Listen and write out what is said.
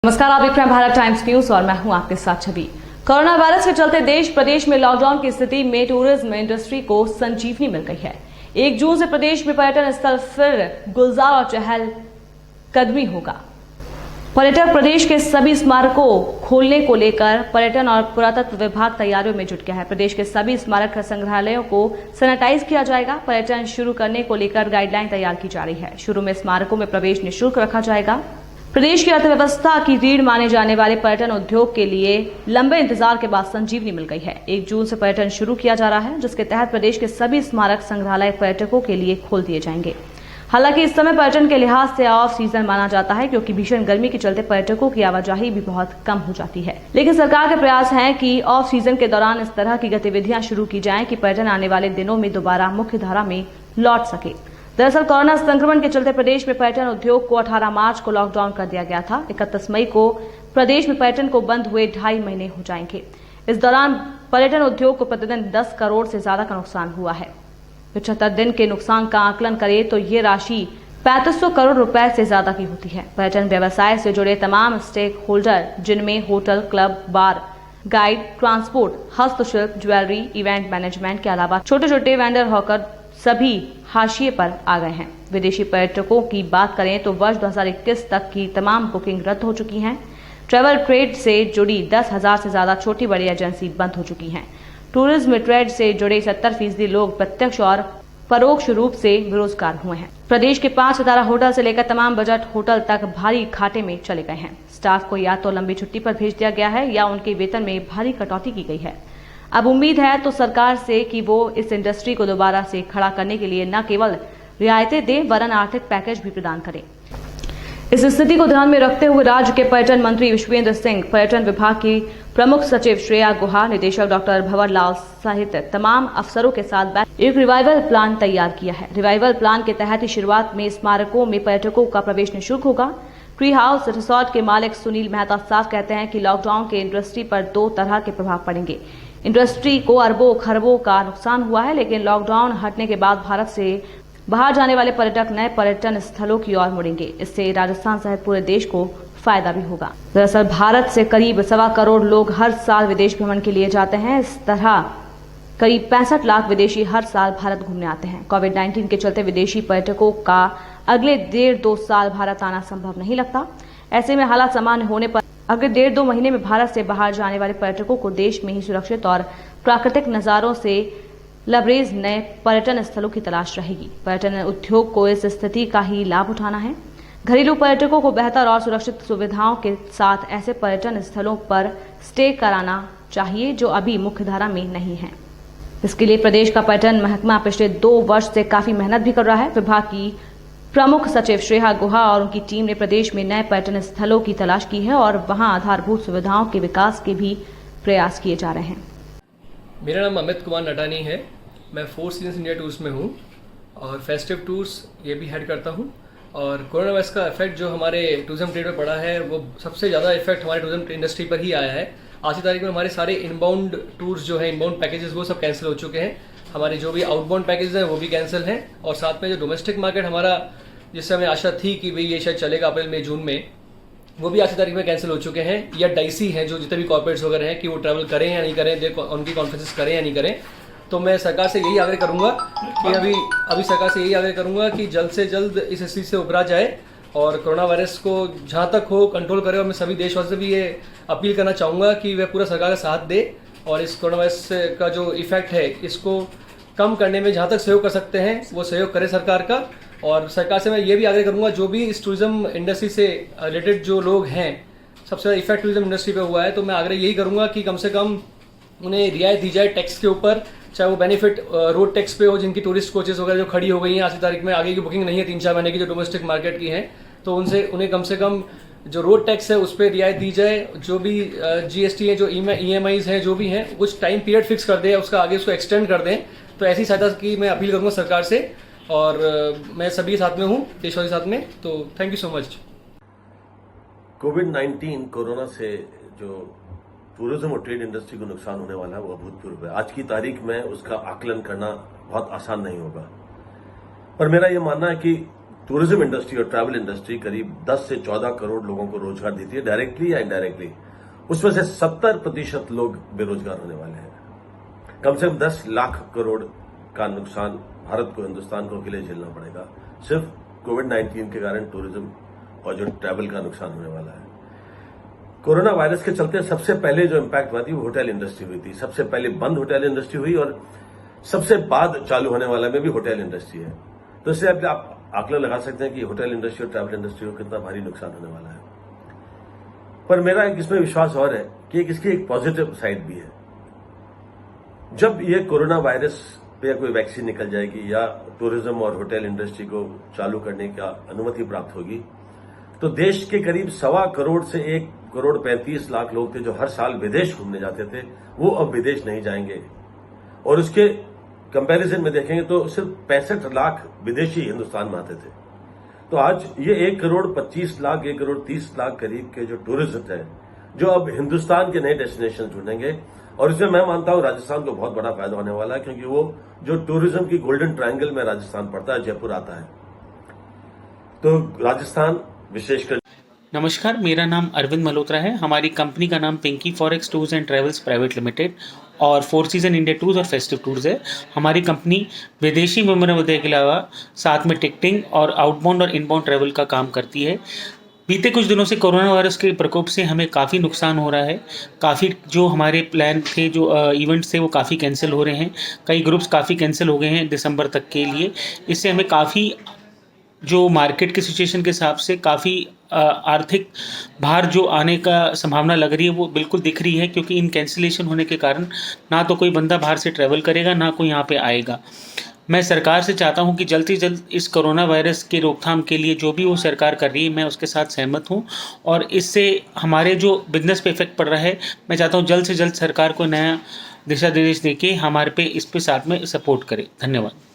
नमस्कार, आप देख रहे हैं भारत टाइम्स न्यूज और मैं हूं आपके साथ छवि। कोरोना वायरस के चलते देश प्रदेश में लॉकडाउन की स्थिति में टूरिज्म इंडस्ट्री को संजीवनी मिल गई है। 1 जून से प्रदेश में पर्यटन स्थल फिर गुलजार और चहल कदमी होगा। पर्यटक प्रदेश के सभी स्मारकों खोलने को लेकर पर्यटन और पुरातत्व विभाग तैयारियों में जुट गया है। प्रदेश के सभी स्मारक संग्रहालयों को सैनिटाइज किया जाएगा। पर्यटन शुरू करने को लेकर गाइडलाइन तैयार की जा रही है। शुरू में स्मारकों में प्रवेश निःशुल्क रखा जाएगा। प्रदेश की अर्थव्यवस्था की रीढ़ माने जाने वाले पर्यटन उद्योग के लिए लंबे इंतजार के बाद संजीवनी मिल गई है। 1 जून से पर्यटन शुरू किया जा रहा है, जिसके तहत प्रदेश के सभी स्मारक संग्रहालय पर्यटकों के लिए खोल दिए जाएंगे। हालांकि इस समय पर्यटन के लिहाज से ऑफ सीजन माना जाता है, क्योंकि भीषण गर्मी के चलते पर्यटकों की आवाजाही भी बहुत कम हो जाती है। लेकिन सरकार के प्रयास हैं कि ऑफ सीजन के दौरान इस तरह की गतिविधियां शुरू की जाएं कि पर्यटन आने वाले दिनों में दोबारा मुख्य धारा में लौट सके। दरअसल कोरोना संक्रमण के चलते प्रदेश में पर्यटन उद्योग को 18 मार्च को लॉकडाउन कर दिया गया था। 31 मई को प्रदेश में पर्यटन को बंद हुए 2.5 महीने हो जाएंगे। इस दौरान पर्यटन उद्योग को प्रतिदिन 10 करोड़ से ज्यादा का नुकसान हुआ है। 75 दिन के नुकसान का आकलन करें तो ये राशि 3500 करोड़ रुपए से ज्यादा की होती है। पर्यटन व्यवसाय से जुड़े तमाम स्टेक होल्डर, जिनमें होटल, क्लब, बार, गाइड, ट्रांसपोर्ट, हस्तशिल्प, ज्वेलरी, इवेंट मैनेजमेंट के अलावा छोटे छोटे वेंडर, हॉकर सभी हाशिए पर आ गए हैं। विदेशी पर्यटकों की बात करें तो वर्ष 2021 तक की तमाम बुकिंग रद्द हो चुकी हैं। ट्रैवल ट्रेड से जुड़ी 10,000 से ज्यादा छोटी बड़ी एजेंसी बंद हो चुकी हैं। टूरिज्म ट्रेड से जुड़े 70% लोग प्रत्यक्ष और परोक्ष रूप से बेरोजगार हुए हैं। प्रदेश के 5 सितारा होटल से लेकर तमाम बजट होटल तक भारी घाटे में चले गए हैं। स्टाफ को या तो लंबी छुट्टी पर भेज दिया गया है या उनके वेतन में भारी कटौती की गई है। अब उम्मीद है तो सरकार से कि वो इस इंडस्ट्री को दोबारा से खड़ा करने के लिए न केवल रियायतें दे, वरन आर्थिक पैकेज भी प्रदान करे। इस स्थिति को ध्यान में रखते हुए राज्य के पर्यटन मंत्री विश्वेंद्र सिंह, पर्यटन विभाग की प्रमुख सचिव श्रेया गुहा, निदेशक डॉक्टर भंवर लाल सहित तमाम अफसरों के साथ एक रिवाइवल प्लान तैयार किया है। रिवाइवल प्लान के तहत ही शुरुआत में स्मारकों में पर्यटकों का प्रवेश निःशुल्क होगा। ट्री हाउस रिसोर्ट के मालिक सुनील मेहता साफ कहते हैं कि लॉकडाउन के इंडस्ट्री पर 2 तरह के प्रभाव पड़ेंगे। इंडस्ट्री को अरबों खरबों का नुकसान हुआ है, लेकिन लॉकडाउन हटने के बाद भारत से बाहर जाने वाले पर्यटक नए पर्यटन स्थलों की ओर मुड़ेंगे। इससे राजस्थान सहित पूरे देश को फायदा भी होगा। दरअसल भारत से करीब 1.25 करोड़ लोग हर साल विदेश भ्रमण के लिए जाते हैं। इस तरह करीब 65 लाख विदेशी हर साल भारत घूमने आते हैं। कोविड-19 के चलते विदेशी पर्यटकों का अगले 1.5-2 साल भारत आना संभव नहीं लगता। ऐसे में हालात सामान्य होने पर अगले 1.5-2 महीने में भारत से बाहर जाने वाले पर्यटकों को देश में ही सुरक्षित और प्राकृतिक नजारों से लबरेज नए पर्यटन स्थलों की तलाश रहेगी। पर्यटन उद्योग को इस स्थिति का ही लाभ उठाना है। घरेलू पर्यटकों को बेहतर और सुरक्षित सुविधाओं के साथ ऐसे पर्यटन स्थलों पर स्टे कराना चाहिए जो अभी मुख्यधारा में नहीं है। इसके लिए प्रदेश का पर्यटन महकमा पिछले 2 वर्ष से काफी मेहनत भी कर रहा है। विभाग की प्रमुख सचिव श्रेया गुहा और उनकी टीम ने प्रदेश में नए पर्यटन स्थलों की तलाश की है और वहां आधारभूत सुविधाओं के विकास के भी प्रयास किए जा रहे हैं। मेरा नाम अमित कुमार नटानी है। मैं 4 सीजन्स इंडिया टूर्स में हूँ और फेस्टिव टूर्स ये भी हेड करता हूँ। और कोरोना वायरस का इफेक्ट जो हमारे टूरिज्म ट्रेड पर पड़ा है, वो सबसे ज़्यादा इफेक्ट हमारे टूरिज्म इंडस्ट्री पर ही आया है। आज की तारीख में हमारे सारे इनबाउंड टूर्स जो है, इनबाउंड पैकेजेस, वो सब कैंसिल हो चुके हैं। हमारे जो भी आउटबाउंड पैकेज हैं वो भी कैंसिल हैं। और साथ में जो डोमेस्टिक मार्केट हमारा, जिससे हमें आशा थी कि भाई ये शायद चलेगा अप्रैल मई जून में, वो भी आज की तारीख में कैंसिल हो चुके हैं या डाइसी हैं। जो जितने भी कॉर्पोरेट्स वगैरह हैं कि वो ट्रैवल करें या नहीं करें, उनकी कॉन्फ्रेंसेस करें या नहीं करें। तो मैं सरकार से यही आग्रह करूंगा कि अभी सरकार से यही आग्रह करूंगा कि जल्द से जल्द इस स्थिति से उभरा जाए और कोरोना वायरस को जहाँ तक हो कंट्रोल करे। और मैं सभी देशवासियों से भी ये अपील करना चाहूँगा कि वे पूरा सरकार का साथ दे और इस कोरोना वायरस का जो इफेक्ट है इसको कम करने में जहाँ तक सहयोग कर सकते हैं वो सहयोग करे सरकार का। और सरकार से मैं ये भी आग्रह करूंगा, जो भी इस टूरिज्म इंडस्ट्री से रिलेटेड जो लोग हैं, सबसे ज़्यादा इफेक्ट टूरिज्म इंडस्ट्री पे हुआ है, तो मैं आग्रह यही करूंगा कि कम से कम उन्हें रियायत दी जाए टैक्स के ऊपर, चाहे वो बेनिफिट रोड टैक्स पे हो, जिनकी टूरिस्ट कोचेस वगैरह जो खड़ी हो गई हैं आज की तारीख में, आगे की बुकिंग नहीं है 3-4 महीने की जो डोमेस्टिक मार्केट की हैं, तो उन्हें कम से कम जो रोड टैक्स है उस पर रियायत दी जाए। जो भी GST है, जो EMIs हैं, जो भी हैं, कुछ टाइम पीरियड फिक्स कर दें, उसका आगे उसको एक्सटेंड कर दें। तो ऐसी सहायता की मैं अपील करूँगा सरकार से और मैं सभी साथ में हूँ, देशवासी साथ में। तो thank you so much. Covid corona से जो टूरिज्म और ट्रेड इंडस्ट्री को नुकसान होने वाला है वो अभूतपूर्व है। आज की तारीख में उसका आकलन करना बहुत आसान नहीं होगा, पर मेरा ये मानना है कि टूरिज्म इंडस्ट्री और ट्रैवल इंडस्ट्री करीब 10 से 14 करोड़ लोगों को रोजगार देती है, डायरेक्टली या इनडायरेक्टली। उसमें से 70% लोग बेरोजगार होने वाले हैं। कम से कम 10 लाख करोड़ का नुकसान भारत को, हिंदुस्तान को अकेले झेलना पड़ेगा, सिर्फ कोविड-19 के कारण टूरिज्म और जो ट्रैवल का नुकसान होने वाला है। कोरोना वायरस के चलते सबसे पहले जो इम्पैक्ट हुआ थी वो होटल इंडस्ट्री हुई थी। सबसे पहले बंद होटल इंडस्ट्री हुई और सबसे बाद चालू होने वाला में भी होटल इंडस्ट्री है। तो इससे आप आकलन लगा सकते हैं कि होटल इंडस्ट्री और ट्रैवल इंडस्ट्री को कितना भारी नुकसान होने वाला है। पर मेरा इसमें विश्वास और है कि इसकी एक पॉजिटिव साइड भी है। जब ये कोरोना वायरस पे कोई वैक्सीन निकल जाएगी या टूरिज्म और होटल इंडस्ट्री को चालू करने का अनुमति प्राप्त होगी, तो देश के करीब 1.25 करोड़ से 1 करोड़ 35 लाख लोग थे जो हर साल विदेश घूमने जाते थे, वो अब विदेश नहीं जाएंगे। और उसके कंपैरिजन में देखेंगे तो सिर्फ 65 लाख विदेशी हिंदुस्तान में आते थे। तो आज ये 1 करोड़ 25 लाख 1 करोड़ 30 लाख करीब के जो टूरिस्ट हैं, जो अब हिंदुस्तान के नए डेस्टिनेशन ढूंढेंगे। और इसमें मैं मानता हूं राजस्थान को बहुत बड़ा फायदा होने वाला है, क्योंकि वो जो टूरिज्म की गोल्डन ट्रायंगल में राजस्थान पड़ता है, जयपुर आता है। तो राजस्थान विशेषकर। नमस्कार, मेरा नाम अरविंद मल्होत्रा है। हमारी कंपनी का नाम Pinky forex tours and travels private limited और 4 सीजन इंडिया टूर्स और फेस्टिव टूर्स है। हमारी कंपनी विदेशी मेमोरेबल के अलावा साथ में टिकटिंग और आउटबाउंड और इनबाउंड ट्रैवल का काम करती है। बीते कुछ दिनों से कोरोना वायरस के प्रकोप से हमें काफ़ी नुकसान हो रहा है। काफ़ी जो हमारे प्लान थे, जो इवेंट्स थे, वो काफ़ी कैंसिल हो रहे हैं। कई ग्रुप्स काफ़ी कैंसिल हो गए हैं दिसंबर तक के लिए। इससे हमें काफ़ी जो मार्केट की सिचुएशन के हिसाब से काफ़ी आर्थिक भार जो आने का संभावना लग रही है वो बिल्कुल दिख रही है, क्योंकि इन कैंसिलेशन होने के कारण ना तो कोई बंदा बाहर से ट्रैवल करेगा, ना कोई यहाँ पे आएगा। मैं सरकार से चाहता हूँ कि जल्द से जल्द इस कोरोना वायरस के रोकथाम के लिए जो भी वो सरकार कर रही है, मैं उसके साथ सहमत हूँ। और इससे हमारे जो बिजनेस पे इफेक्ट पड़ रहा है, मैं चाहता हूँ जल्द से जल्द सरकार को नया दिशा निर्देश देके हमारे पे इस पे साथ में सपोर्ट करे। धन्यवाद।